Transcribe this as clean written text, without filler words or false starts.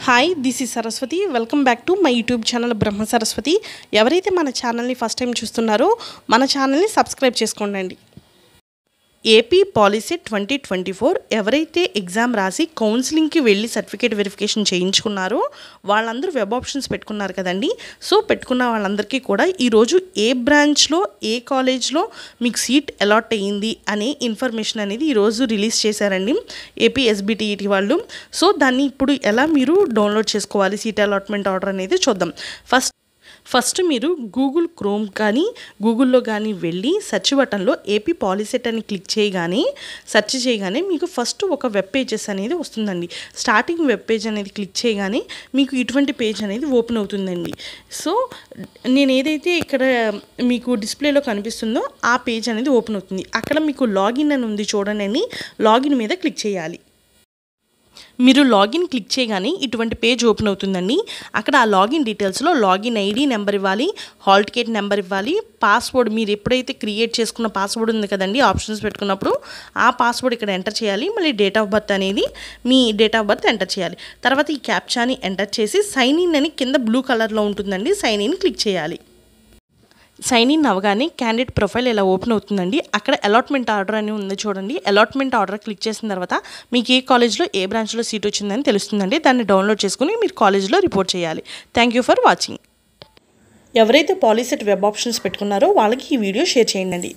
Hi, this is Saraswati. Welcome back to my YouTube channel Brahma Saraswati. ఎవరైతే మన ఛానల్ని first time చూస్తున్నారో మన ఛానల్ని సబ్స్క్రైబ్ చేసుకోండి. ఏపీ పాలసీ 2024 ఎవరైతే ఎగ్జామ్ రాసి కౌన్సిలింగ్కి వెళ్ళి సర్టిఫికేట్ వెరిఫికేషన్ చేయించుకున్నారో వాళ్ళందరూ వెబ్ ఆప్షన్స్ పెట్టుకున్నారు కదండి. సో పెట్టుకున్న వాళ్ళందరికీ కూడా ఈరోజు ఏ బ్రాంచ్లో ఏ కాలేజ్లో మీకు సీట్ అలాట్ అయ్యింది అనే ఇన్ఫర్మేషన్ అనేది ఈరోజు రిలీజ్ చేశారండి ఏపీ ఎస్బిటిఈటి వాళ్ళు. సో దాన్ని ఇప్పుడు ఎలా మీరు డౌన్లోడ్ చేసుకోవాలి సీట్ అలాట్మెంట్ ఆర్డర్ అనేది చూద్దాం. ఫస్ట్ మీరు గూగుల్ క్రోమ్ కానీ గూగుల్లో కానీ వెళ్ళి సెర్చ్ బటన్లో ఏపీ పాలిసెట్ అని క్లిక్ చేయగానే మీకు ఫస్ట్ ఒక వెబ్ పేజెస్ అనేది వస్తుందండి. స్టార్టింగ్ వెబ్ పేజ్ అనేది క్లిక్ చేయగానే మీకు ఇటువంటి పేజ్ అనేది ఓపెన్ అవుతుందండి. సో నేను ఏదైతే ఇక్కడ మీకు డిస్ప్లేలో కనిపిస్తుందో ఆ పేజ్ అనేది ఓపెన్ అవుతుంది. అక్కడ మీకు లాగిన్ అని ఉంది చూడండి, లాగిన్ మీద క్లిక్ చేయాలి. మీరు లాగిన్ క్లిక్ చేయగానే ఇటువంటి పేజ్ ఓపెన్ అవుతుందండి. అక్కడ ఆ లాగిన్ డీటెయిల్స్లో లాగిన్ ఐడి నెంబర్ ఇవ్వాలి, హాల్ టికెట్ నెంబర్ ఇవ్వాలి, పాస్వర్డ్ మీరు ఎప్పుడైతే క్రియేట్ చేసుకున్న పాస్వర్డ్ ఉంది కదండి ఆప్షన్స్ పెట్టుకున్నప్పుడు ఆ పాస్వర్డ్ ఇక్కడ ఎంటర్ చేయాలి. మళ్ళీ డేట్ ఆఫ్ బర్త్ అనేది మీ డేట్ ఆఫ్ బర్త్ ఎంటర్ చేయాలి. తర్వాత ఈ క్యాప్చాని ఎంటర్ చేసి సైన్ ఇన్ అని కింద బ్లూ కలర్లో ఉంటుందండి, సైన్ ఇన్ క్లిక్ చేయాలి. సైన్ ఇన్ అవగానే క్యాండిడేట్ ప్రొఫైల్ ఇలా ఓపెన్ అవుతుందండి. అక్కడ అలాట్మెంట్ ఆర్డర్ అని ఉంది చూడండి. అలాట్మెంట్ ఆర్డర్ క్లిక్ చేసిన తర్వాత మీకు ఏ కాలేజ్లో ఏ బ్రాంచ్లో సీట్ వచ్చిందని తెలుస్తుందండి. దాన్ని డౌన్లోడ్ చేసుకుని మీరు కాలేజ్లో రిపోర్ట్ చేయాలి. Thank you for watching. ఎవరైతే పాలిసెట్ వెబ్ ఆప్షన్స్ పెట్టుకున్నారో వాళ్ళకి ఈ వీడియో షేర్ చేయండి.